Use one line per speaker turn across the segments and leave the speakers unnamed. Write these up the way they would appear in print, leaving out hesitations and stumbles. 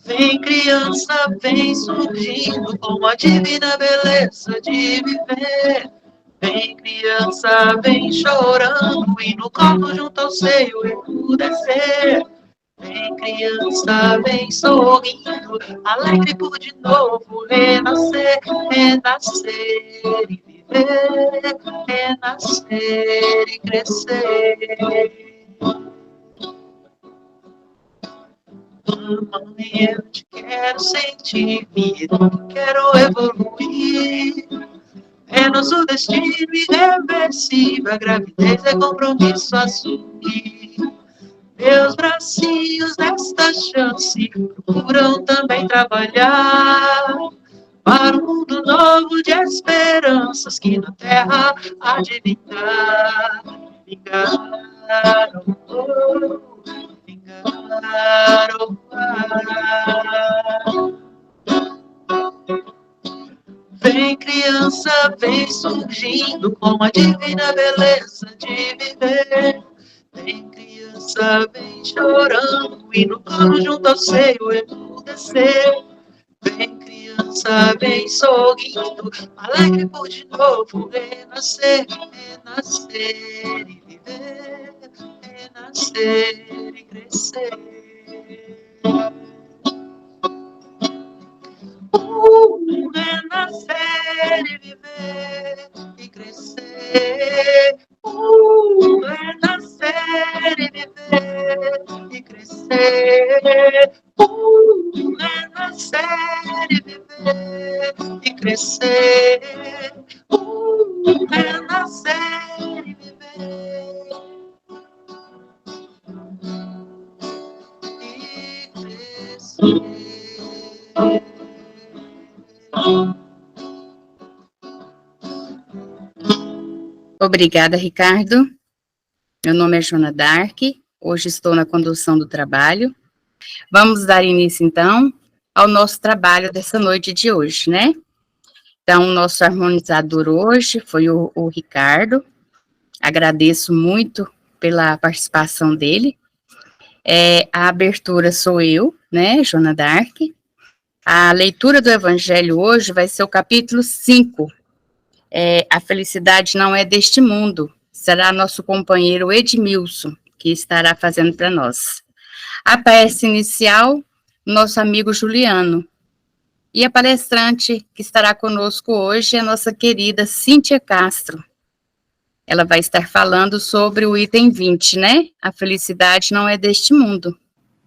Vem criança, vem surgindo com a divina beleza de viver. Vem criança, vem chorando e no colo junto ao seio emudrecer. Vem criança, vem sorrindo, alegre por de novo renascer, renascer e viver, renascer e crescer. Mamãe, eu te quero sentir vida, quero evoluir. É nosso destino irreversível, a gravidez é compromisso a assumir. Meus bracinhos nesta chance procuram também trabalhar para um mundo novo de esperanças que na terra há de vingar. Vingar, oh, vingar, oh, Vem criança, vem surgindo com a divina beleza de viver. Vem criança, vem chorando e no colo junto ao seio emudrecer. Vem criança, vem sorrindo, alegre por de novo renascer, renascer e viver, renascer e crescer. Renascer e viver e crescer. Renascer e viver e crescer. Renascer e viver e crescer. Renascer e viver e crescer.
Obrigada, Ricardo. Meu nome é Joana Dark, hoje estou na condução do trabalho. Vamos dar início, então, ao nosso trabalho dessa noite de hoje, né? Então, o nosso harmonizador hoje foi o Ricardo. Agradeço muito pela participação dele. A abertura sou eu, né, Joana Dark. A leitura do Evangelho hoje vai ser o capítulo 5. A felicidade não é deste mundo. Será nosso companheiro Edmilson, que estará fazendo para nós. A peça inicial, nosso amigo Juliano. E a palestrante que estará conosco hoje é a nossa querida Cíntia Castro. Ela vai estar falando sobre o item 20, né? A felicidade não é deste mundo.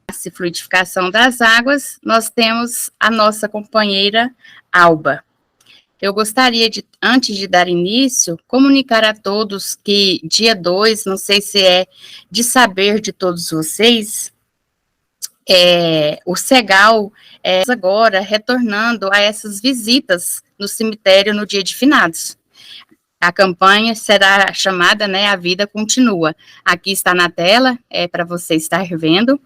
A fluidificação das águas, nós temos a nossa companheira Alba. Eu gostaria de, antes de dar início, comunicar a todos que dia 2, não sei se é de saber de todos vocês, o Cegal agora retornando a essas visitas no cemitério no dia de finados. A campanha será chamada, né, A Vida Continua. Aqui está na tela, para você estar vendo.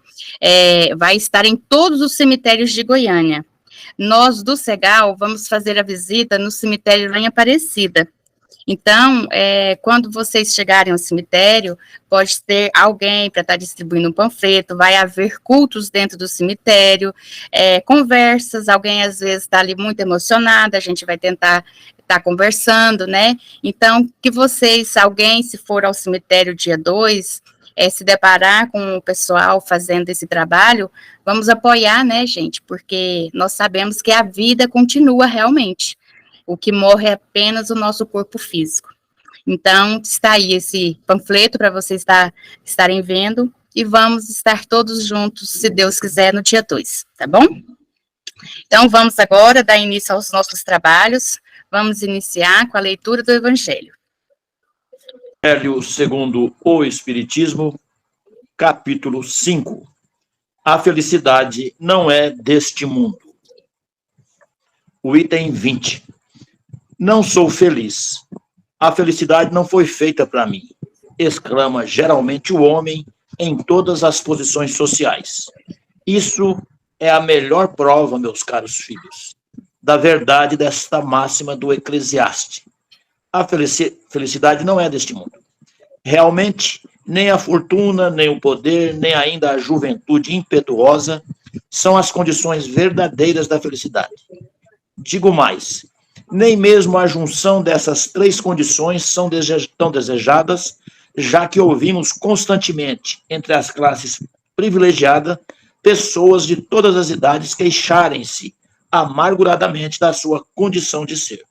Vai estar em todos os cemitérios de Goiânia. Nós, do Cegal, vamos fazer a visita no cemitério lá em Aparecida. Então, quando vocês chegarem ao cemitério, pode ter alguém para estar distribuindo um panfleto, vai haver cultos dentro do cemitério, conversas, alguém às vezes está ali muito emocionado, a gente vai tentar estar conversando, né? Então, que vocês, alguém, se for ao cemitério dia 2, se deparar com o pessoal fazendo esse trabalho, vamos apoiar, né, gente? Porque nós sabemos que a vida continua realmente. O que morre é apenas o nosso corpo físico. Então, está aí esse panfleto para vocês estarem vendo, e vamos estar todos juntos, se Deus quiser, no dia 2, tá bom? Então, vamos agora dar início aos nossos trabalhos. Vamos iniciar com a leitura do Evangelho.
Evangelho segundo o Espiritismo, capítulo 5. A felicidade não é deste mundo. O item 20. Não sou feliz. A felicidade não foi feita para mim, exclama geralmente o homem em todas as posições sociais. Isso é a melhor prova, meus caros filhos, da verdade desta máxima do Eclesiastes. A felicidade não é deste mundo. Realmente, nem a fortuna, nem o poder, nem ainda a juventude impetuosa são as condições verdadeiras da felicidade. Digo mais, nem mesmo a junção dessas três condições são tão desejadas, já que ouvimos constantemente, entre as classes privilegiadas, pessoas de todas as idades queixarem-se amarguradamente da sua condição de ser.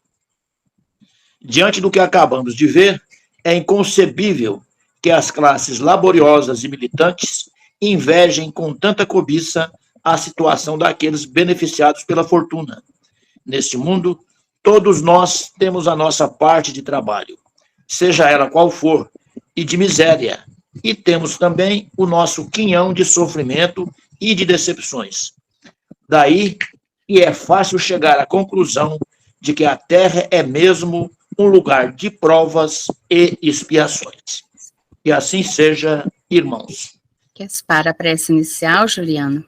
Diante do que acabamos de ver, é inconcebível que as classes laboriosas e militantes invejem com tanta cobiça a situação daqueles beneficiados pela fortuna. Neste mundo, todos nós temos a nossa parte de trabalho, seja ela qual for, e de miséria, e temos também o nosso quinhão de sofrimento e de decepções. Daí que é fácil chegar à conclusão de que a Terra é mesmo um lugar de provas e expiações. Que assim seja, irmãos.
Queres para a prece inicial, Juliano?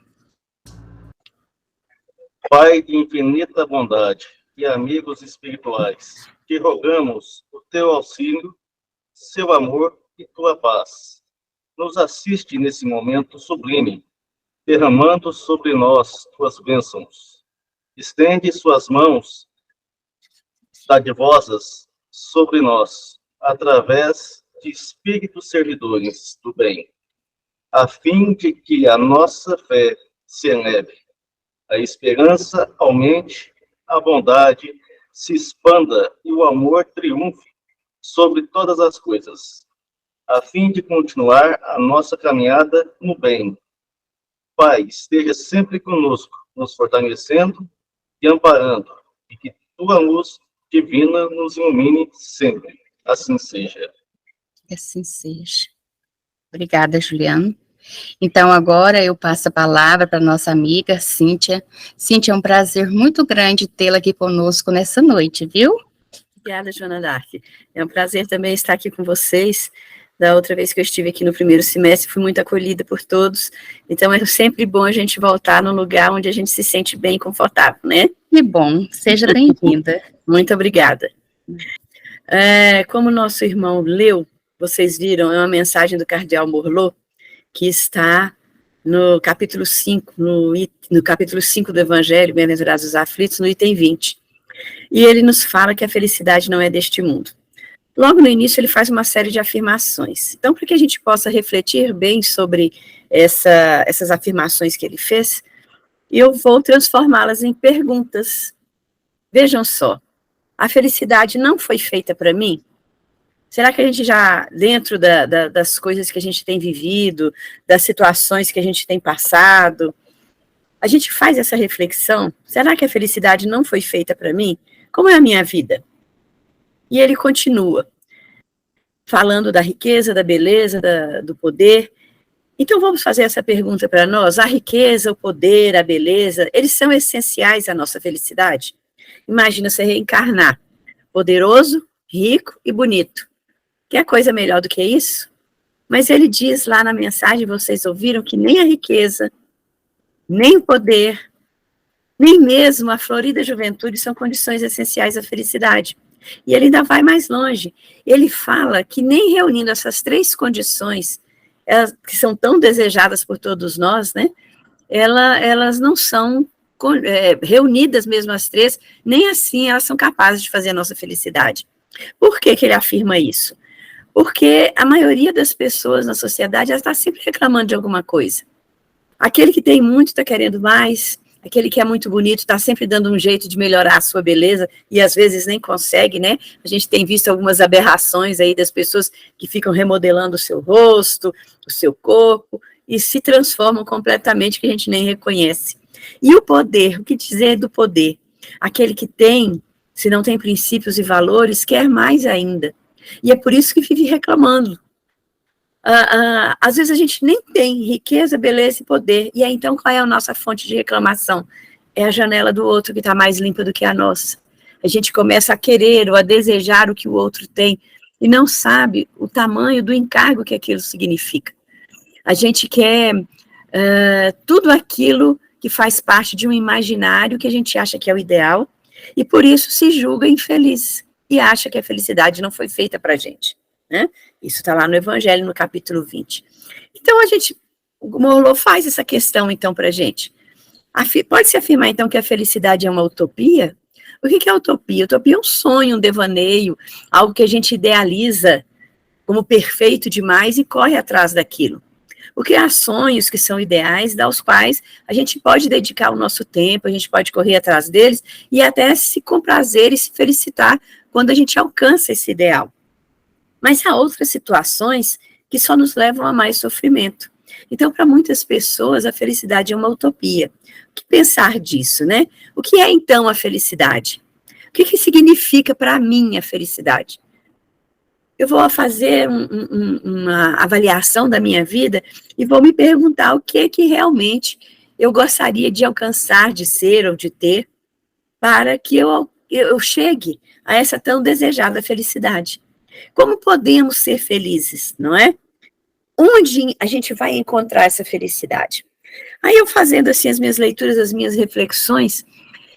Pai de infinita bondade e amigos espirituais, te rogamos o teu auxílio, seu amor e tua paz. Nos assiste nesse momento sublime, derramando sobre nós tuas bênçãos. Estende suas mãos dadivosas sobre nós, através de espíritos servidores do bem, a fim de que a nossa fé se eleve, a esperança aumente, a bondade se expanda e o amor triunfe sobre todas as coisas, a fim de continuar a nossa caminhada no bem. Pai, esteja sempre conosco, nos fortalecendo e amparando, e que tua luz divina nos ilumine sempre. Assim seja.
Assim seja. Obrigada, Juliano. Então, agora eu passo a palavra para nossa amiga Cíntia. Cíntia, é um prazer muito grande tê-la aqui conosco nessa noite, viu?
Obrigada, Joana Dark. É um prazer também estar aqui com vocês. Da outra vez que eu estive aqui no primeiro semestre, fui muito acolhida por todos. Então, é sempre bom a gente voltar num lugar onde a gente se sente bem e confortável, né?
Que bom. Seja bem-vinda.
Muito obrigada. Como o nosso irmão leu, vocês viram, é uma mensagem do Cardeal Morlot, que está no capítulo 5, no capítulo 5 do Evangelho, Bem-aventurados os aflitos, no item 20. E ele nos fala que a felicidade não é deste mundo. Logo no início ele faz uma série de afirmações. Então, para que a gente possa refletir bem sobre essas afirmações que ele fez, eu vou transformá-las em perguntas. Vejam só, a felicidade não foi feita para mim? Será que a gente já, dentro das coisas que a gente tem vivido, das situações que a gente tem passado, a gente faz essa reflexão? Será que a felicidade não foi feita para mim? Como é a minha vida? E ele continua, falando da riqueza, da beleza, do poder. Então vamos fazer essa pergunta para nós. A riqueza, o poder, a beleza, eles são essenciais à nossa felicidade? Imagina você reencarnar, poderoso, rico e bonito. Quer coisa melhor do que isso? Mas ele diz lá na mensagem, vocês ouviram, que nem a riqueza, nem o poder, nem mesmo a florida juventude são condições essenciais à felicidade. E ele ainda vai mais longe. Ele fala que nem reunindo essas três condições, que são tão desejadas por todos nós, né, elas não são reunidas mesmo as três, nem assim elas são capazes de fazer a nossa felicidade. Por que ele afirma isso? Porque a maioria das pessoas na sociedade está sempre reclamando de alguma coisa. Aquele que tem muito está querendo mais, aquele que é muito bonito está sempre dando um jeito de melhorar a sua beleza e às vezes nem consegue, né? A gente tem visto algumas aberrações aí das pessoas que ficam remodelando o seu rosto, o seu corpo e se transformam completamente que a gente nem reconhece. E o poder, o que dizer do poder? Aquele que tem, se não tem princípios e valores, quer mais ainda. E é por isso que vive reclamando. Às vezes a gente nem tem riqueza, beleza e poder. E aí, então, qual é a nossa fonte de reclamação? É a janela do outro que está mais limpa do que a nossa. A gente começa a querer ou a desejar o que o outro tem e não sabe o tamanho do encargo que aquilo significa. A gente quer tudo aquilo que faz parte de um imaginário que a gente acha que é o ideal e por isso se julga infeliz e acha que a felicidade não foi feita para a gente, né? Isso está lá no Evangelho, no capítulo 20. Então, o Morlot faz essa questão, então, para a gente. Pode-se afirmar, então, que a felicidade é uma utopia? O que é utopia? Utopia é um sonho, um devaneio, algo que a gente idealiza como perfeito demais e corre atrás daquilo. Porque há sonhos que são ideais, aos quais a gente pode dedicar o nosso tempo, a gente pode correr atrás deles e até se comprazer e se felicitar quando a gente alcança esse ideal. Mas há outras situações que só nos levam a mais sofrimento. Então, para muitas pessoas, a felicidade é uma utopia. O que pensar disso, né? O que é, então, a felicidade? O que significa para mim a felicidade? Eu vou fazer uma avaliação da minha vida e vou me perguntar o que realmente eu gostaria de alcançar, de ser ou de ter, para que eu chegue a essa tão desejada felicidade. Como podemos ser felizes, não é? Onde a gente vai encontrar essa felicidade? Aí eu fazendo assim as minhas leituras, as minhas reflexões,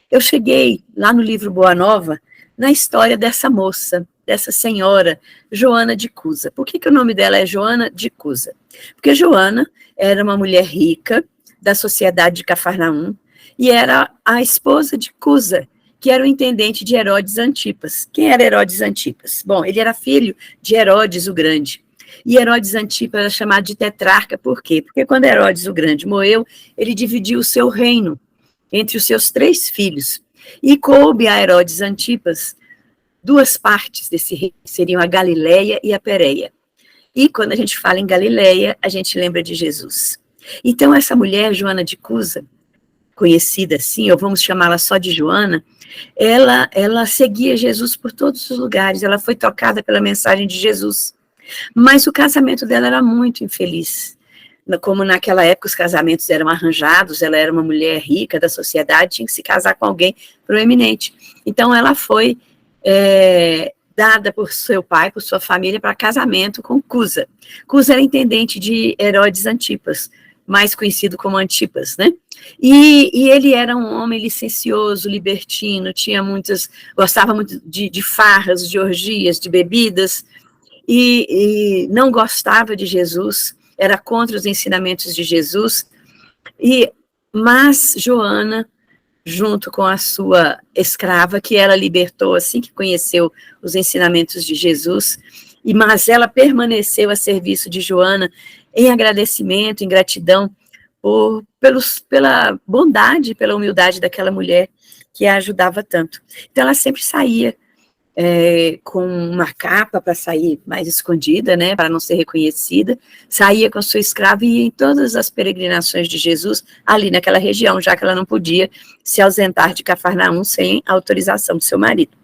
eu cheguei lá no livro Boa Nova, na história dessa moça, dessa senhora, Joana de Cusa. Por que o nome dela é Joana de Cusa? Porque Joana era uma mulher rica da sociedade de Cafarnaum e era a esposa de Cusa, que era o intendente de Herodes Antipas. Quem era Herodes Antipas? Bom, ele era filho de Herodes o Grande. E Herodes Antipas era chamado de tetrarca, por quê? Porque quando Herodes o Grande morreu, ele dividiu o seu reino entre os seus 3 filhos. E coube a Herodes Antipas 2 partes desse reino, seriam a Galileia e a Pérea. E quando a gente fala em Galileia, a gente lembra de Jesus. Então, essa mulher, Joana de Cusa, conhecida assim, ou vamos chamá-la só de Joana, ela seguia Jesus por todos os lugares, ela foi tocada pela mensagem de Jesus. Mas o casamento dela era muito infeliz. Como naquela época os casamentos eram arranjados, ela era uma mulher rica da sociedade, tinha que se casar com alguém proeminente. Então ela foi dada por seu pai, por sua família, para casamento com Cusa. Cusa era intendente de Herodes Antipas, mais conhecido como Antipas, né? E ele era um homem licencioso, libertino, gostava muito de farras, de orgias, de bebidas, e não gostava de Jesus, era contra os ensinamentos de Jesus, mas Joana, junto com a sua escrava, que ela libertou assim que conheceu os ensinamentos de Jesus, mas ela permaneceu a serviço de Joana em agradecimento, em gratidão, pela bondade, pela humildade daquela mulher que a ajudava tanto. Então ela sempre saía com uma capa para sair mais escondida, né, para não ser reconhecida, saía com a sua escrava e ia em todas as peregrinações de Jesus ali naquela região, já que ela não podia se ausentar de Cafarnaum sem autorização do seu marido.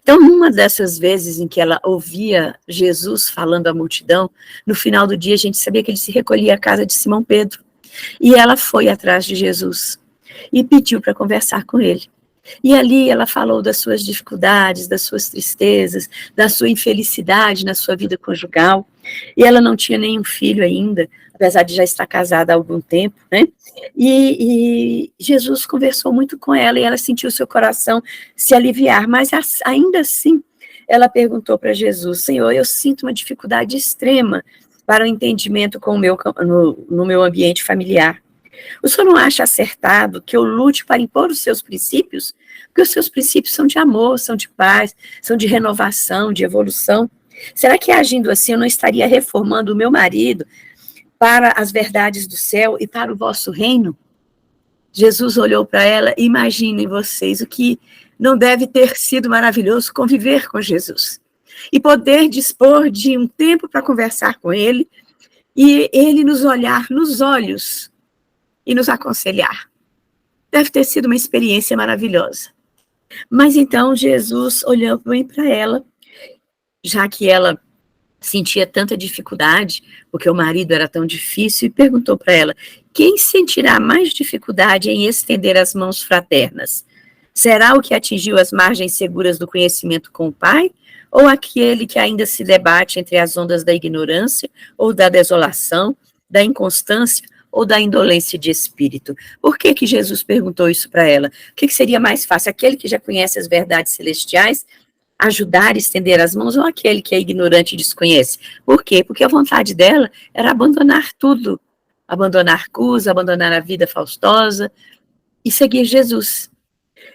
Então, numa dessas vezes em que ela ouvia Jesus falando à multidão, no final do dia a gente sabia que ele se recolhia à casa de Simão Pedro, e ela foi atrás de Jesus e pediu para conversar com ele. E ali ela falou das suas dificuldades, das suas tristezas, da sua infelicidade na sua vida conjugal, e ela não tinha nenhum filho ainda, apesar de já estar casada há algum tempo, né? E Jesus conversou muito com ela, e ela sentiu seu coração se aliviar, mas ainda assim, ela perguntou para Jesus: Senhor, eu sinto uma dificuldade extrema para o entendimento no meu ambiente familiar. O senhor não acha acertado que eu lute para impor os seus princípios? Porque os seus princípios são de amor, são de paz, são de renovação, de evolução. Será que agindo assim eu não estaria reformando o meu marido para as verdades do céu e para o vosso reino? Jesus olhou para ela e imaginem vocês o que não deve ter sido maravilhoso conviver com Jesus. E poder dispor de um tempo para conversar com ele e ele nos olhar nos olhos e nos aconselhar. Deve ter sido uma experiência maravilhosa. Mas então Jesus olhou bem para ela, já que ela sentia tanta dificuldade, porque o marido era tão difícil, e perguntou para ela: quem sentirá mais dificuldade em estender as mãos fraternas? Será o que atingiu as margens seguras do conhecimento com o Pai, ou aquele que ainda se debate entre as ondas da ignorância, ou da desolação, da inconstância, ou da indolência de espírito? Por que Jesus perguntou isso para ela? O que seria mais fácil? Aquele que já conhece as verdades celestiais, ajudar a estender as mãos, ou aquele que é ignorante e desconhece? Por quê? Porque a vontade dela era abandonar tudo abandonar Cusa, abandonar a vida faustosa e seguir Jesus.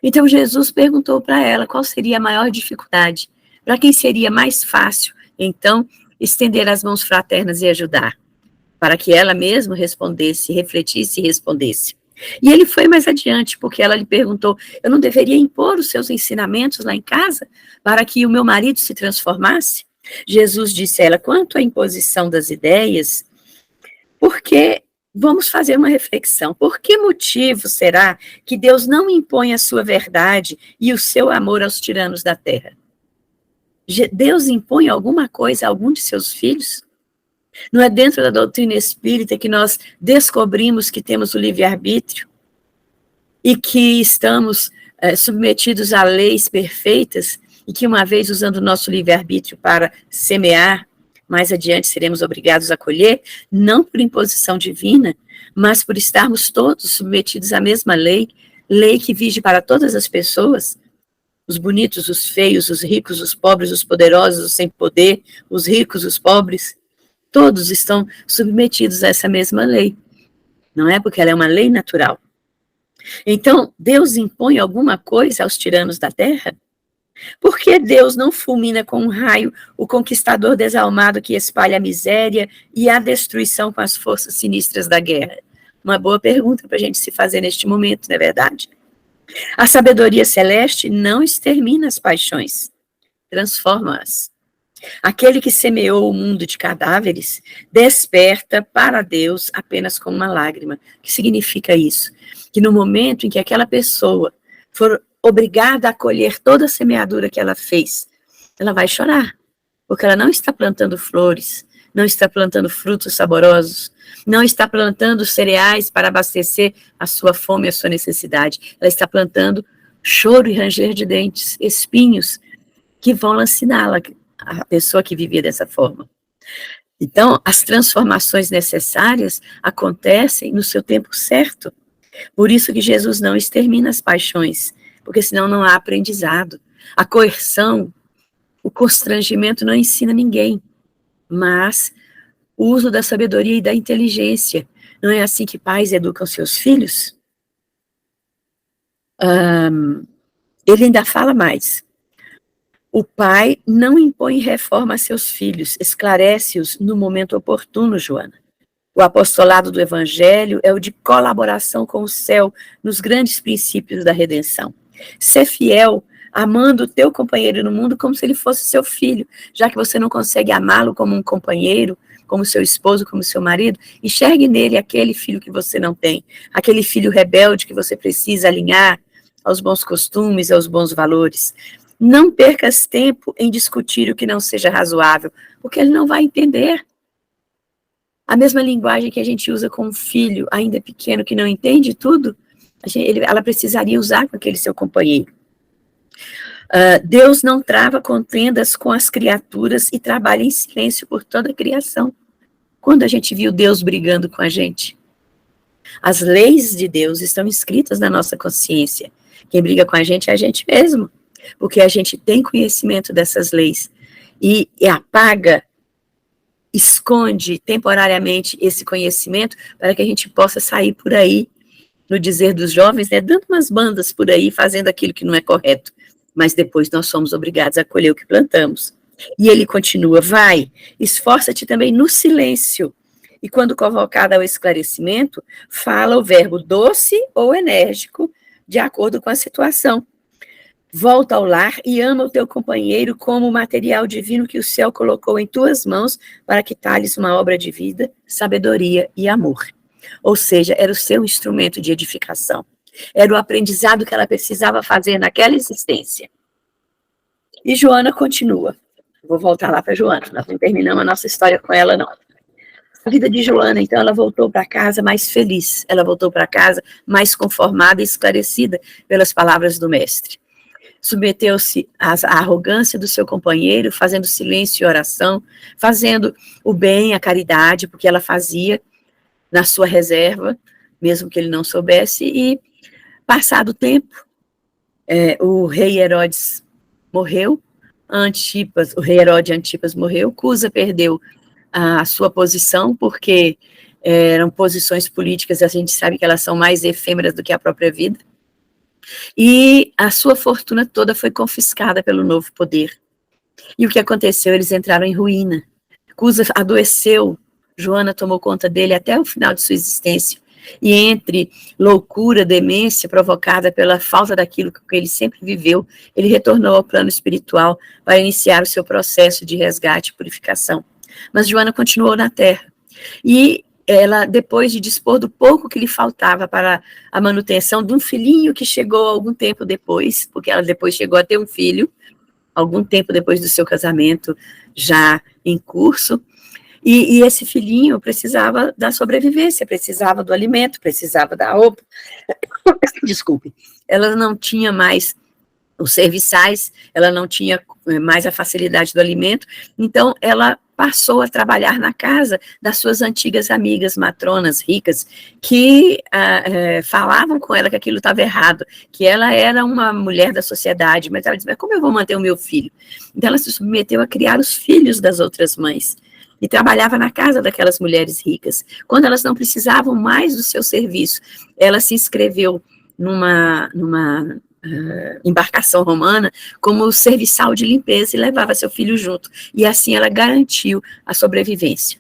Então Jesus perguntou para ela qual seria a maior dificuldade, para quem seria mais fácil, então, estender as mãos fraternas e ajudar, para que ela mesma respondesse, refletisse e respondesse. E ele foi mais adiante, porque ela lhe perguntou, eu não deveria impor os seus ensinamentos lá em casa, para que o meu marido se transformasse? Jesus disse a ela, quanto à imposição das ideias, porque vamos fazer uma reflexão. Por que motivo será que Deus não impõe a sua verdade e o seu amor aos tiranos da terra? Deus impõe alguma coisa a algum de seus filhos? Não é dentro da doutrina espírita que nós descobrimos que temos o livre-arbítrio e que estamos submetidos a leis perfeitas e que uma vez usando o nosso livre-arbítrio para semear, mais adiante seremos obrigados a colher, não por imposição divina, mas por estarmos todos submetidos à mesma lei, lei que vige para todas as pessoas, os bonitos, os feios, os ricos, os pobres, os poderosos, os sem poder, os ricos, os pobres, todos estão submetidos a essa mesma lei, não é? Porque ela é uma lei natural. Então, Deus impõe alguma coisa aos tiranos da terra? Por que Deus não fulmina com um raio o conquistador desalmado que espalha a miséria e a destruição com as forças sinistras da guerra? Uma boa pergunta para a gente se fazer neste momento, não é verdade? A sabedoria celeste não extermina as paixões, transforma-as. Aquele que semeou o mundo de cadáveres desperta para Deus apenas com uma lágrima. O que significa isso? Que no momento em que aquela pessoa for obrigada a colher toda a semeadura que ela fez, ela vai chorar, porque ela não está plantando flores, não está plantando frutos saborosos, não está plantando cereais para abastecer a sua fome e a sua necessidade. Ela está plantando choro e ranger de dentes, espinhos que vão lanciná-la, a pessoa que vivia dessa forma. Então, as transformações necessárias acontecem no seu tempo certo. Por isso que Jesus não extermina as paixões, porque senão não há aprendizado. A coerção, o constrangimento não ensina ninguém, mas o uso da sabedoria e da inteligência. Não é assim que pais educam seus filhos? Ele ainda fala mais. O pai não impõe reforma a seus filhos, esclarece-os no momento oportuno, Joana. O apostolado do Evangelho é o de colaboração com o céu nos grandes princípios da redenção. Ser fiel, amando o teu companheiro no mundo como se ele fosse seu filho, já que você não consegue amá-lo como um companheiro, como seu esposo, como seu marido, enxergue nele aquele filho que você não tem, aquele filho rebelde que você precisa alinhar aos bons costumes, aos bons valores. Não percas tempo em discutir o que não seja razoável, porque ele não vai entender. A mesma linguagem que a gente usa com um filho ainda pequeno que não entende tudo, ela precisaria usar com aquele seu companheiro. Deus não trava contendas com as criaturas e trabalha em silêncio por toda a criação. Quando a gente viu Deus brigando com a gente? As leis de Deus estão escritas na nossa consciência. Quem briga com a gente é a gente mesmo, porque a gente tem conhecimento dessas leis e apaga, esconde temporariamente esse conhecimento para que a gente possa sair por aí, no dizer dos jovens, né, dando umas bandas por aí, fazendo aquilo que não é correto. Mas depois nós somos obrigados a colher o que plantamos. E ele continua, vai, esforça-te também no silêncio. E quando convocado ao esclarecimento, fala o verbo doce ou enérgico, de acordo com a situação. Volta ao lar e ama o teu companheiro como o material divino que o céu colocou em tuas mãos para que talhes uma obra de vida, sabedoria e amor. Ou seja, era o seu instrumento de edificação. Era o aprendizado que ela precisava fazer naquela existência. E Joana continua. Vou voltar lá para Joana, nós não terminamos a nossa história com ela, não. A vida de Joana, então, ela voltou para casa mais feliz, ela voltou para casa mais conformada e esclarecida pelas palavras do mestre. Submeteu-se à arrogância do seu companheiro, fazendo silêncio e oração, fazendo o bem, a caridade, porque ela fazia na sua reserva, mesmo que ele não soubesse, e passado o tempo, o rei Herodes morreu, o rei Herodes Antipas morreu, Cusa perdeu a sua posição, porque eram posições políticas, a gente sabe que elas são mais efêmeras do que a própria vida, e a sua fortuna toda foi confiscada pelo novo poder. E o que aconteceu? Eles entraram em ruína. Cusa adoeceu, Joana tomou conta dele até o final de sua existência, e entre loucura, demência provocada pela falta daquilo que ele sempre viveu, ele retornou ao plano espiritual para iniciar o seu processo de resgate e purificação. Mas Joana continuou na terra, e ela, depois de dispor do pouco que lhe faltava para a manutenção de um filhinho que chegou algum tempo depois, porque ela depois chegou a ter um filho, algum tempo depois do seu casamento, já em curso, e esse filhinho precisava da sobrevivência, precisava do alimento, precisava da roupa. Desculpe, ela não tinha mais os serviçais, ela não tinha mais a facilidade do alimento, então ela passou a trabalhar na casa das suas antigas amigas matronas ricas, que falavam com ela que aquilo estava errado, que ela era uma mulher da sociedade, mas ela disse, mas como eu vou manter o meu filho? Então ela se submeteu a criar os filhos das outras mães, e trabalhava na casa daquelas mulheres ricas. Quando elas não precisavam mais do seu serviço, ela se inscreveu numa embarcação romana como serviçal de limpeza e levava seu filho junto. E assim ela garantiu a sobrevivência.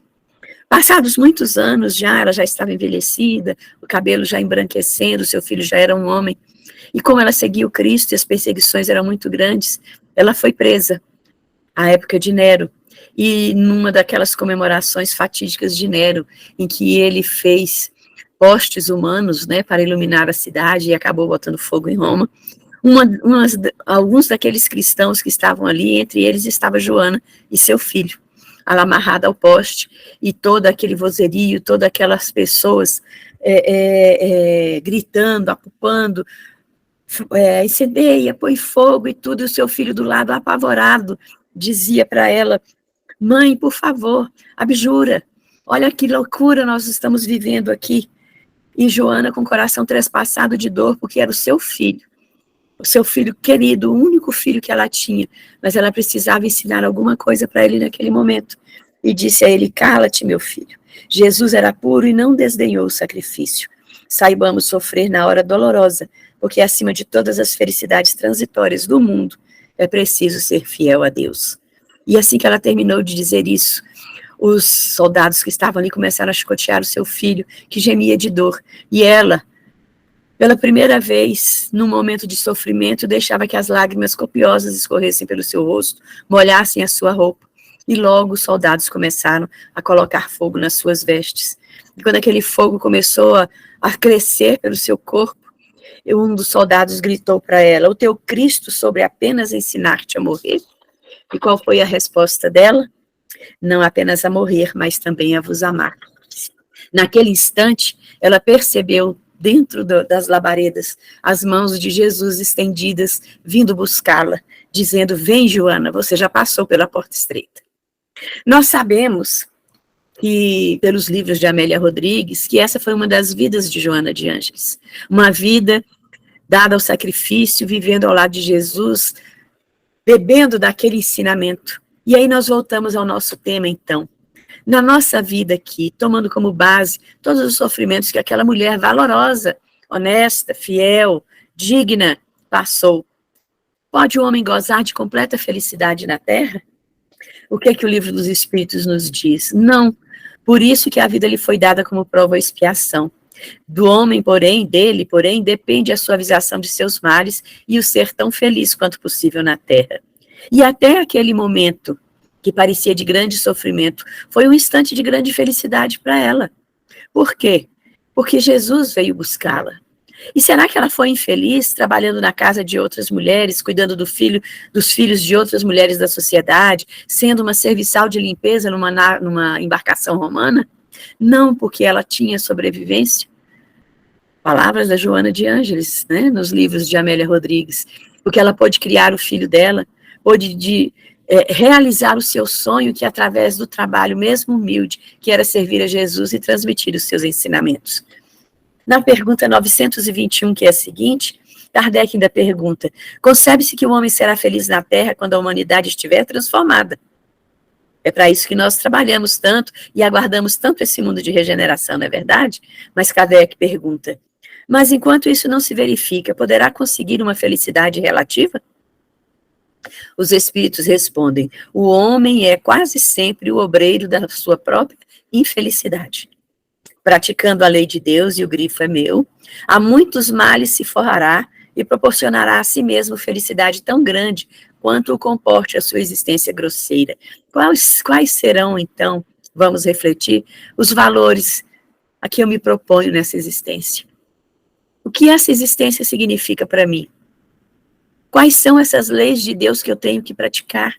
Passados muitos anos ela já estava envelhecida, o cabelo já embranquecendo, seu filho já era um homem. E como ela seguia o Cristo e as perseguições eram muito grandes, ela foi presa, à época de Nero. E numa daquelas comemorações fatídicas de Nero, em que ele fez postes humanos, né, para iluminar a cidade e acabou botando fogo em Roma, alguns daqueles cristãos que estavam ali, entre eles estava Joana e seu filho, ela amarrada ao poste, e todo aquele vozerio, todas aquelas pessoas gritando, apupando, incendeia, põe fogo e tudo, e o seu filho do lado, apavorado, dizia para ela, mãe, por favor, abjura, olha que loucura nós estamos vivendo aqui. E Joana com o coração trespassado de dor, porque era o seu filho querido, o único filho que ela tinha, mas ela precisava ensinar alguma coisa para ele naquele momento. E disse a ele, cala-te, meu filho, Jesus era puro e não desdenhou o sacrifício. Saibamos sofrer na hora dolorosa, porque acima de todas as felicidades transitórias do mundo, é preciso ser fiel a Deus. E assim que ela terminou de dizer isso, os soldados que estavam ali começaram a chicotear o seu filho, que gemia de dor. E ela, pela primeira vez, num momento de sofrimento, deixava que as lágrimas copiosas escorressem pelo seu rosto, molhassem a sua roupa. E logo os soldados começaram a colocar fogo nas suas vestes. E quando aquele fogo começou a crescer pelo seu corpo, um dos soldados gritou para ela, o teu Cristo sobre apenas ensinar-te a morrer? E qual foi a resposta dela? Não apenas a morrer, mas também a vos amar. Naquele instante, ela percebeu, dentro das labaredas, as mãos de Jesus estendidas, vindo buscá-la, dizendo, vem, Joana, você já passou pela porta estreita. Nós sabemos, que, pelos livros de Amélia Rodrigues, que essa foi uma das vidas de Joana de Ângeles. Uma vida dada ao sacrifício, vivendo ao lado de Jesus, bebendo daquele ensinamento. E aí nós voltamos ao nosso tema, então. Na nossa vida aqui, tomando como base todos os sofrimentos que aquela mulher valorosa, honesta, fiel, digna, passou. Pode o homem gozar de completa felicidade na terra? O que é que o livro dos Espíritos nos diz? Não. Por isso que a vida lhe foi dada como prova ou expiação. Do homem, porém, depende a suavização de seus males e o ser tão feliz quanto possível na terra. E até aquele momento, que parecia de grande sofrimento, foi um instante de grande felicidade para ela. Por quê? Porque Jesus veio buscá-la. E será que ela foi infeliz, trabalhando na casa de outras mulheres, cuidando dos filhos de outras mulheres da sociedade, sendo uma serviçal de limpeza numa embarcação romana? Não, porque ela tinha sobrevivência. Palavras da Joana de Ângeles, né, nos livros de Amélia Rodrigues. Porque ela pôde criar o filho dela, pôde realizar o seu sonho, que através do trabalho mesmo humilde, que era servir a Jesus e transmitir os seus ensinamentos. Na pergunta 921, que é a seguinte, Kardec ainda pergunta, concebe-se que o homem será feliz na Terra quando a humanidade estiver transformada? É para isso que nós trabalhamos tanto e aguardamos tanto esse mundo de regeneração, não é verdade? Mas Kardec pergunta, mas enquanto isso não se verifica, poderá conseguir uma felicidade relativa? Os espíritos respondem, o homem é quase sempre o obreiro da sua própria infelicidade. Praticando a lei de Deus, e o grifo é meu, a muitos males se forrará e proporcionará a si mesmo felicidade tão grande quanto o comporte a sua existência grosseira. Quais serão, então, vamos refletir, os valores a que eu me proponho nessa existência? O que essa existência significa para mim? Quais são essas leis de Deus que eu tenho que praticar?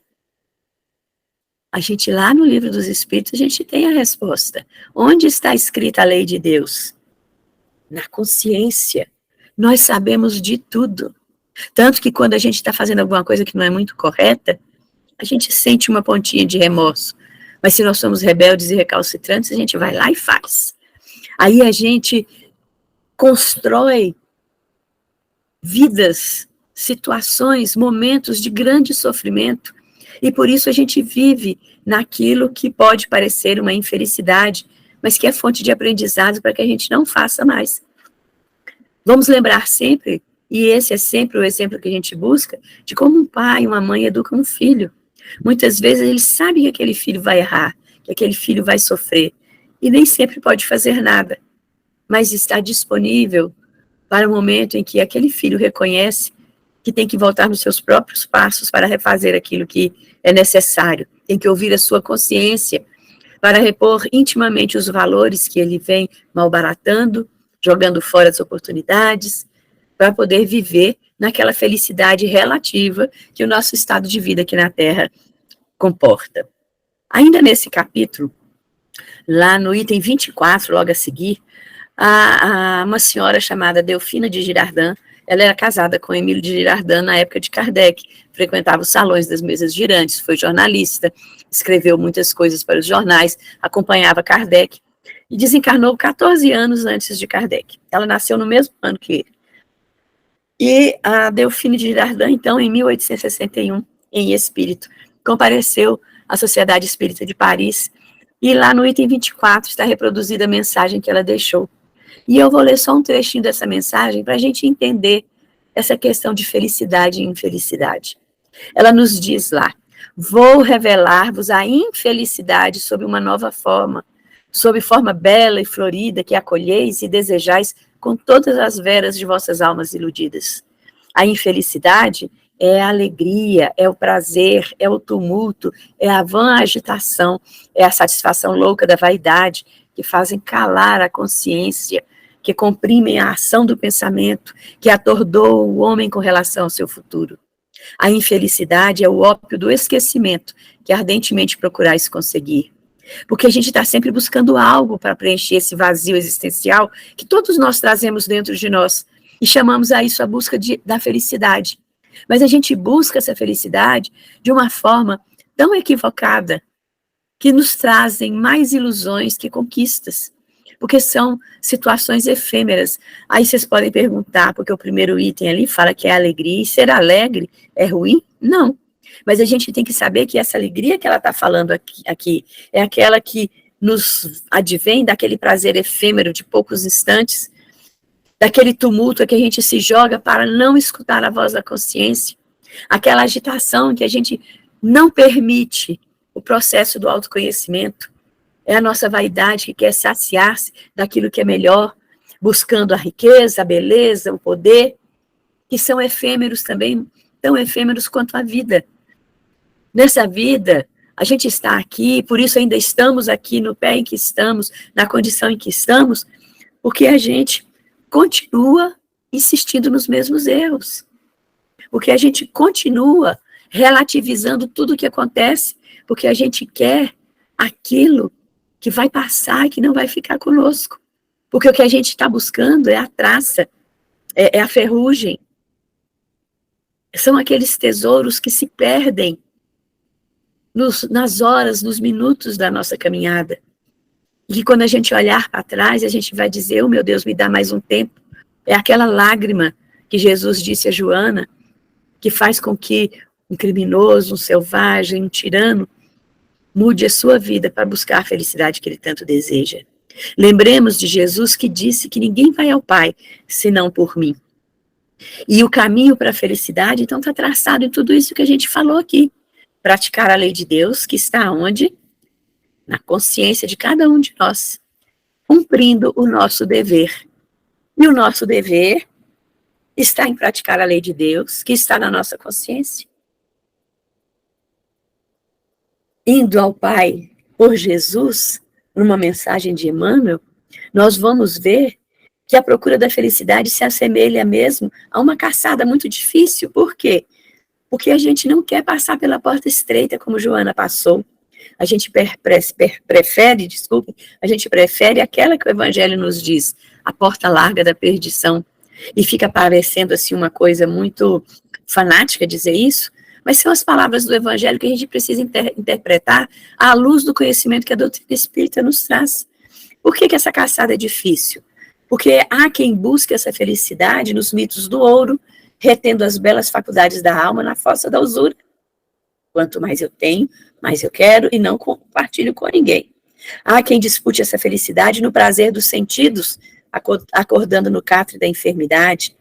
A gente, lá no Livro dos Espíritos, a gente tem a resposta. Onde está escrita a lei de Deus? Na consciência. Nós sabemos de tudo. Tanto que quando a gente está fazendo alguma coisa que não é muito correta, a gente sente uma pontinha de remorso. Mas se nós somos rebeldes e recalcitrantes, a gente vai lá e faz. Aí a gente constrói vidas, situações, momentos de grande sofrimento, e por isso a gente vive naquilo que pode parecer uma infelicidade, mas que é fonte de aprendizado para que a gente não faça mais. Vamos lembrar sempre, e esse é sempre o exemplo que a gente busca, de como um pai e uma mãe educam um filho. Muitas vezes eles sabem que aquele filho vai errar, que aquele filho vai sofrer, e nem sempre pode fazer nada, mas está disponível para o momento em que aquele filho reconhece que tem que voltar nos seus próprios passos para refazer aquilo que é necessário. Tem que ouvir a sua consciência para repor intimamente os valores que ele vem malbaratando, jogando fora as oportunidades, para poder viver naquela felicidade relativa que o nosso estado de vida aqui na Terra comporta. Ainda nesse capítulo, lá no item 24, logo a seguir, uma senhora chamada Delfina de Girardin, ela era casada com Emílio de Girardin na época de Kardec, frequentava os salões das mesas girantes, foi jornalista, escreveu muitas coisas para os jornais, acompanhava Kardec, e desencarnou 14 anos antes de Kardec. Ela nasceu no mesmo ano que ele. E a Delfina de Girardin, então, em 1861, em espírito, compareceu à Sociedade Espírita de Paris, e lá no item 24 está reproduzida a mensagem que ela deixou. E eu vou ler só um trechinho dessa mensagem para a gente entender essa questão de felicidade e infelicidade. Ela nos diz lá, vou revelar-vos a infelicidade sob uma nova forma, sob forma bela e florida que acolheis e desejais com todas as veras de vossas almas iludidas. A infelicidade é a alegria, é o prazer, é o tumulto, é a vã agitação, é a satisfação louca da vaidade, que fazem calar a consciência, que comprimem a ação do pensamento, que atordoam o homem com relação ao seu futuro. A infelicidade é o ópio do esquecimento, que ardentemente procurais conseguir. Porque a gente está sempre buscando algo para preencher esse vazio existencial que todos nós trazemos dentro de nós, e chamamos a isso a busca da felicidade. Mas a gente busca essa felicidade de uma forma tão equivocada, que nos trazem mais ilusões que conquistas, porque são situações efêmeras. Aí vocês podem perguntar, porque o primeiro item ali fala que é alegria, e ser alegre é ruim? Não. Mas a gente tem que saber que essa alegria que ela está falando aqui é aquela que nos advém daquele prazer efêmero de poucos instantes, daquele tumulto que a gente se joga para não escutar a voz da consciência, aquela agitação que a gente não permite o processo do autoconhecimento. É a nossa vaidade que quer saciar-se daquilo que é melhor, buscando a riqueza, a beleza, o poder, que são efêmeros também, tão efêmeros quanto a vida. Nessa vida, a gente está aqui, por isso ainda estamos aqui no pé em que estamos, na condição em que estamos, porque a gente continua insistindo nos mesmos erros. Porque a gente continua relativizando tudo o que acontece, porque a gente quer aquilo que vai passar e que não vai ficar conosco. Porque o que a gente está buscando é a traça, é a ferrugem. São aqueles tesouros que se perdem nas horas, nos minutos da nossa caminhada. E que quando a gente olhar para trás, a gente vai dizer, oh meu Deus, me dá mais um tempo. É aquela lágrima que Jesus disse a Joana, que faz com que um criminoso, um selvagem, um tirano, Mude a sua vida para buscar a felicidade que ele tanto deseja. Lembremos de Jesus que disse que ninguém vai ao Pai senão por mim. E o caminho para a felicidade, então, está traçado em tudo isso que a gente falou aqui. Praticar a lei de Deus, que está onde? Na consciência de cada um de nós, cumprindo o nosso dever. E o nosso dever está em praticar a lei de Deus, que está na nossa consciência. Indo ao Pai por Jesus, numa mensagem de Emmanuel, nós vamos ver que a procura da felicidade se assemelha mesmo a uma caçada muito difícil. Por quê? Porque a gente não quer passar pela porta estreita como Joana passou. A gente prefere aquela que o Evangelho nos diz, a porta larga da perdição. E fica parecendo assim uma coisa muito fanática dizer isso, mas são as palavras do Evangelho que a gente precisa interpretar à luz do conhecimento que a doutrina espírita nos traz. Por que essa caçada é difícil? Porque há quem busque essa felicidade nos mitos do ouro, retendo as belas faculdades da alma na fossa da usura. Quanto mais eu tenho, mais eu quero e não compartilho com ninguém. Há quem dispute essa felicidade no prazer dos sentidos, acordando no catre da enfermidade.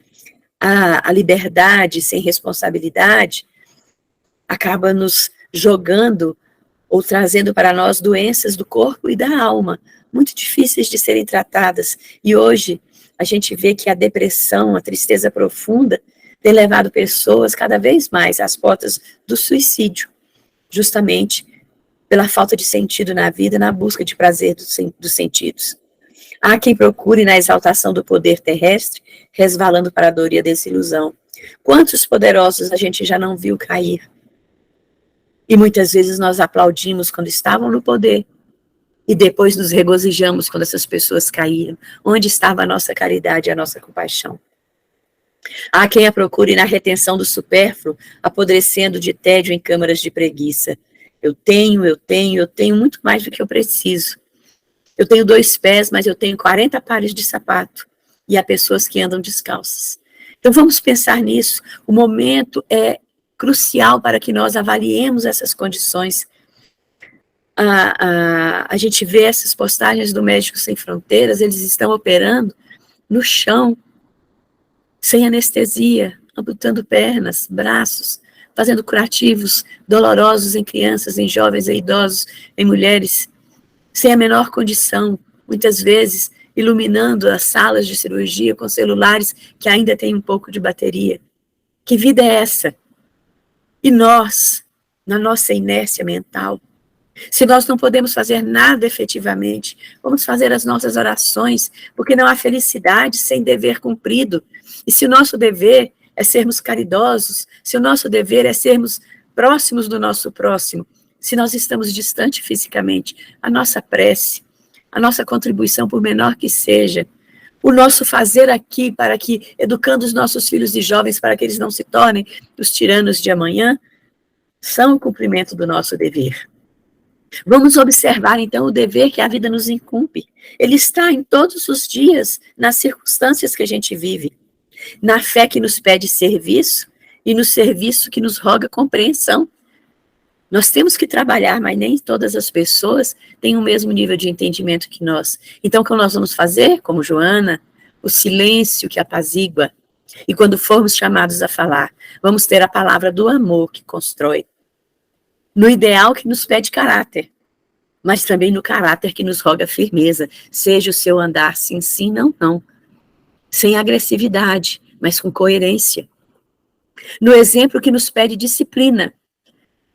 A liberdade sem responsabilidade acaba nos jogando ou trazendo para nós doenças do corpo e da alma, muito difíceis de serem tratadas. E hoje a gente vê que a depressão, a tristeza profunda, tem levado pessoas cada vez mais às portas do suicídio, justamente pela falta de sentido na vida, na busca de prazer dos sentidos. Há quem procure na exaltação do poder terrestre, resvalando para a dor e a desilusão. Quantos poderosos a gente já não viu cair? E muitas vezes nós aplaudimos quando estavam no poder, e depois nos regozijamos quando essas pessoas caíram. Onde estava a nossa caridade e a nossa compaixão? Há quem a procure na retenção do supérfluo, apodrecendo de tédio em câmaras de preguiça. Eu tenho muito mais do que eu preciso. Eu tenho 2 pés, mas eu tenho 40 pares de sapato. E há pessoas que andam descalças. Então vamos pensar nisso. O momento é crucial para que nós avaliemos essas condições. A gente vê essas postagens do Médicos Sem Fronteiras, eles estão operando no chão, sem anestesia, amputando pernas, braços, fazendo curativos dolorosos em crianças, em jovens, em idosos, em mulheres, sem a menor condição, muitas vezes iluminando as salas de cirurgia com celulares que ainda têm um pouco de bateria. Que vida é essa? E nós, na nossa inércia mental, se nós não podemos fazer nada efetivamente, vamos fazer as nossas orações, porque não há felicidade sem dever cumprido. E se o nosso dever é sermos caridosos, se o nosso dever é sermos próximos do nosso próximo, se nós estamos distantes fisicamente, a nossa prece, a nossa contribuição, por menor que seja, o nosso fazer aqui para que, educando os nossos filhos e jovens para que eles não se tornem os tiranos de amanhã, são o cumprimento do nosso dever. Vamos observar, então, o dever que a vida nos incumbe. Ele está em todos os dias, nas circunstâncias que a gente vive. Na fé que nos pede serviço e no serviço que nos roga compreensão. Nós temos que trabalhar, mas nem todas as pessoas têm o mesmo nível de entendimento que nós. Então, o que nós vamos fazer, como Joana? O silêncio que apazigua. E quando formos chamados a falar, vamos ter a palavra do amor que constrói. No ideal que nos pede caráter, mas também no caráter que nos roga firmeza, seja o seu andar sim, sim, não, não, sem agressividade, mas com coerência. No exemplo que nos pede disciplina,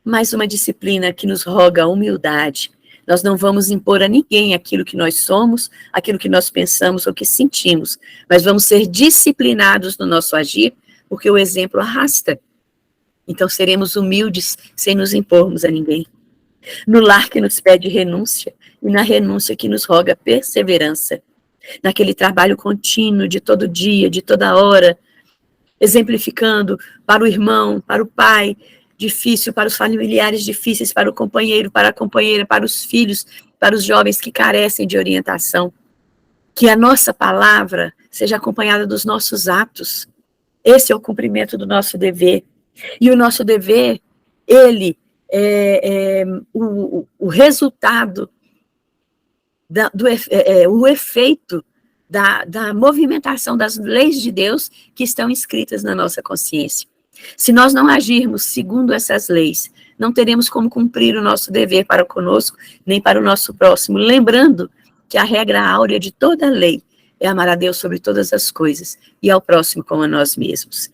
mas uma disciplina que nos roga humildade. Nós não vamos impor a ninguém aquilo que nós somos, aquilo que nós pensamos ou que sentimos, mas vamos ser disciplinados no nosso agir, porque o exemplo arrasta. Então, seremos humildes sem nos impormos a ninguém. No lar que nos pede renúncia e na renúncia que nos roga perseverança. Naquele trabalho contínuo de todo dia, de toda hora, exemplificando para o irmão, para o pai difícil, para os familiares difíceis, para o companheiro, para a companheira, para os filhos, para os jovens que carecem de orientação. Que a nossa palavra seja acompanhada dos nossos atos. Esse é o cumprimento do nosso dever. E o nosso dever, ele o resultado, o efeito da movimentação das leis de Deus que estão escritas na nossa consciência. Se nós não agirmos segundo essas leis, não teremos como cumprir o nosso dever para conosco, nem para o nosso próximo, lembrando que a regra áurea de toda lei é amar a Deus sobre todas as coisas e ao próximo como a nós mesmos.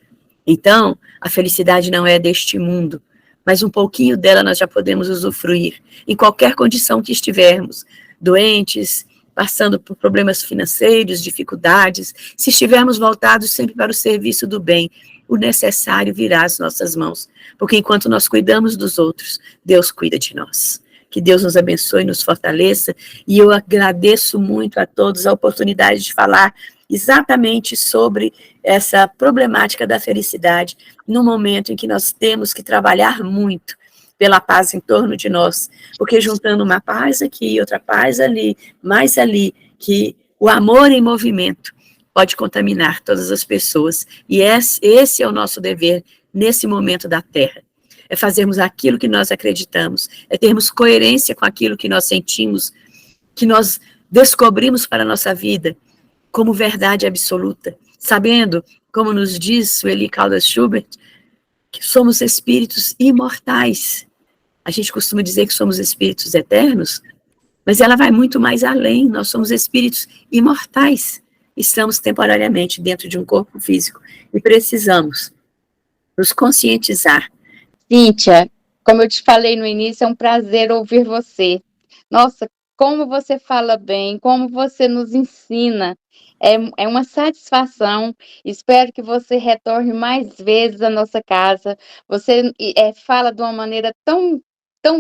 Então, a felicidade não é deste mundo, mas um pouquinho dela nós já podemos usufruir, em qualquer condição que estivermos, doentes, passando por problemas financeiros, dificuldades, se estivermos voltados sempre para o serviço do bem, o necessário virá às nossas mãos, porque enquanto nós cuidamos dos outros, Deus cuida de nós. Que Deus nos abençoe e nos fortaleça, e eu agradeço muito a todos a oportunidade de falar exatamente sobre essa problemática da felicidade, no momento em que nós temos que trabalhar muito pela paz em torno de nós, porque juntando uma paz aqui, outra paz ali, mais ali, que o amor em movimento pode contaminar todas as pessoas, e esse é o nosso dever nesse momento da Terra, é fazermos aquilo que nós acreditamos, é termos coerência com aquilo que nós sentimos, que nós descobrimos para a nossa vida, como verdade absoluta, sabendo, como nos diz o Eli Caldas Schubert, que somos espíritos imortais. A gente costuma dizer que somos espíritos eternos, mas ela vai muito mais além, nós somos espíritos imortais. Estamos temporariamente dentro de um corpo físico e precisamos nos conscientizar.
Cíntia, como eu te falei no início, é um prazer ouvir você. Nossa, como você fala bem, como você nos ensina. É uma satisfação. Espero que você retorne mais vezes à nossa casa. Você fala de uma maneira tão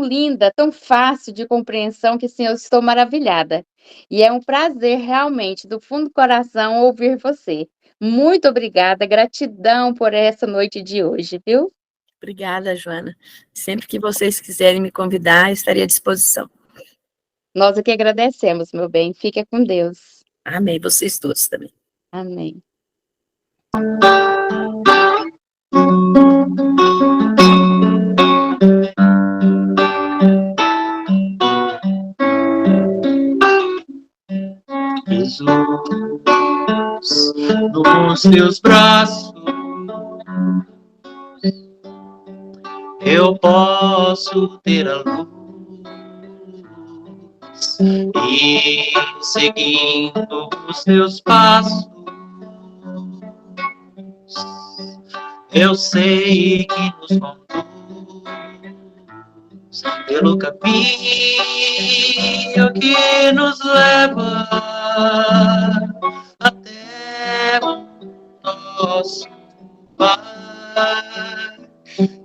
linda, tão fácil de compreensão, que assim, eu estou maravilhada. E é um prazer, realmente, do fundo do coração, ouvir você. Muito obrigada, gratidão por essa noite de hoje, viu?
Obrigada, Joana. Sempre que vocês quiserem me convidar, estarei à disposição.
Nós aqui agradecemos, meu bem. Fica com Deus.
Amém. Vocês todos também.
Amém.
Jesus, nos teus braços eu posso ter a luz e seguindo os teus passos eu sei que nos conduz pelo caminho que nos leva até o nosso Pai.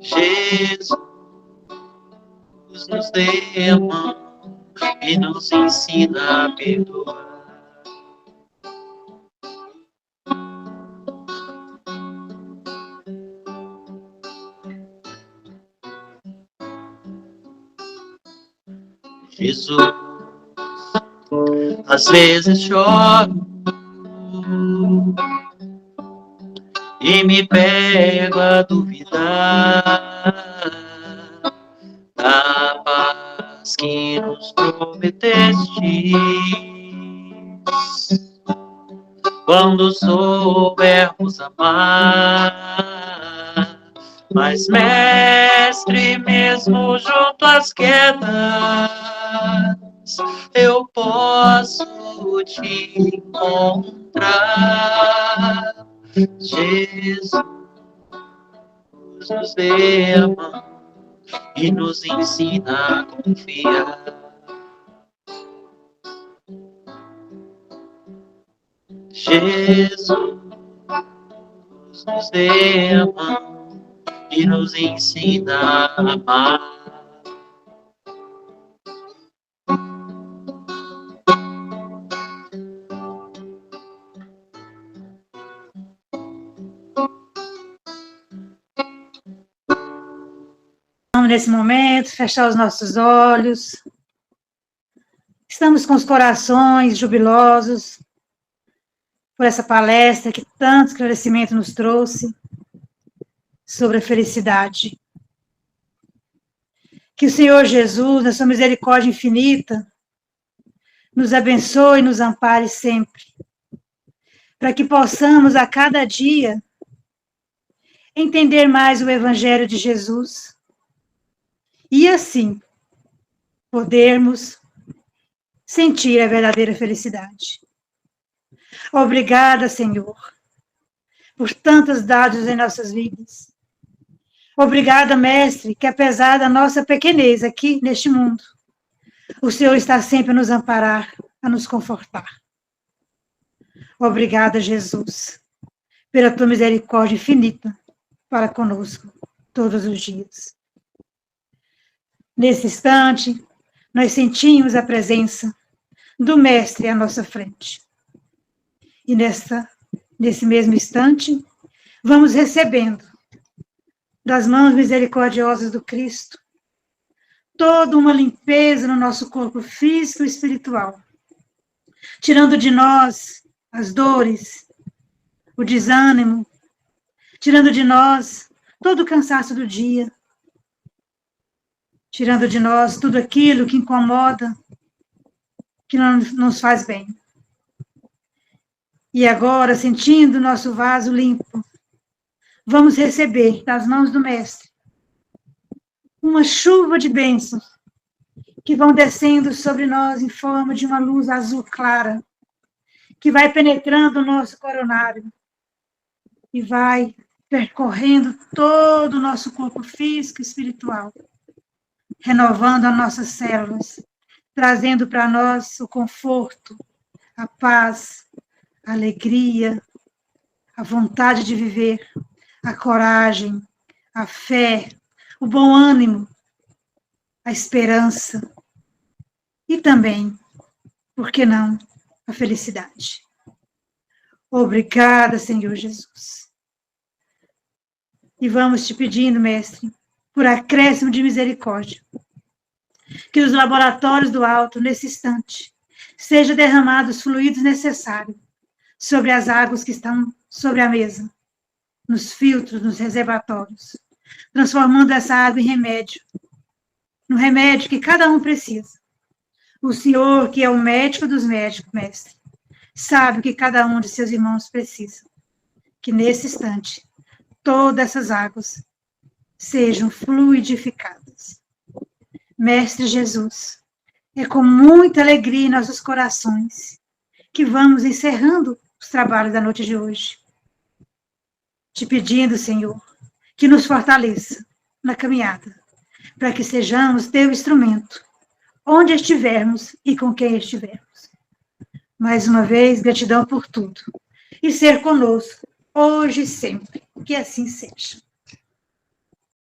Jesus nos dê a mão e nos ensina a perdoar. Jesus, às vezes choro e me pego a duvidar da paz que nos prometeste. Quando soubermos amar, mas mestre, mesmo junto às quedas, eu posso te encontrar. Jesus, nos dê a mão e nos ensina a confiar. Jesus, nos dê a mão e nos ensina a amar.
Vamos, nesse momento, fechar os nossos olhos. Estamos com os corações jubilosos por essa palestra que tanto esclarecimento nos trouxe sobre a felicidade. Que o Senhor Jesus, na sua misericórdia infinita, nos abençoe e nos ampare sempre, para que possamos a cada dia entender mais o Evangelho de Jesus e assim podermos sentir a verdadeira felicidade. Obrigada, Senhor, por tantos dados em nossas vidas. Obrigada, Mestre, que apesar da nossa pequenez aqui neste mundo, o Senhor está sempre a nos amparar, a nos confortar. Obrigada, Jesus, pela tua misericórdia infinita para conosco todos os dias. Nesse instante, nós sentimos a presença do Mestre à nossa frente. E nesse mesmo instante, vamos recebendo das mãos misericordiosas do Cristo toda uma limpeza no nosso corpo físico e espiritual, tirando de nós as dores, o desânimo, tirando de nós todo o cansaço do dia, tirando de nós tudo aquilo que incomoda, que não nos faz bem. E agora, sentindo o nosso vaso limpo, vamos receber das mãos do Mestre uma chuva de bênçãos que vão descendo sobre nós em forma de uma luz azul clara, que vai penetrando o nosso coronário e vai percorrendo todo o nosso corpo físico e espiritual, renovando as nossas células, trazendo para nós o conforto, a paz, a alegria, a vontade de viver, a coragem, a fé, o bom ânimo, a esperança e também, por que não, a felicidade. Obrigada, Senhor Jesus. E vamos te pedindo, Mestre, por acréscimo de misericórdia, que os laboratórios do alto, nesse instante, sejam derramados os fluidos necessários sobre as águas que estão sobre a mesa, nos filtros, nos reservatórios, transformando essa água em remédio, no remédio que cada um precisa. O Senhor, que é o médico dos médicos, Mestre, sabe o que cada um de seus irmãos precisa. Que nesse instante, todas essas águas sejam fluidificadas. Mestre Jesus, é com muita alegria em nossos corações que vamos encerrando os trabalhos da noite de hoje. Te pedindo, Senhor, que nos fortaleça na caminhada, para que sejamos teu instrumento, onde estivermos e com quem estivermos. Mais uma vez, gratidão por tudo. E ser conosco, hoje e sempre. Que assim seja.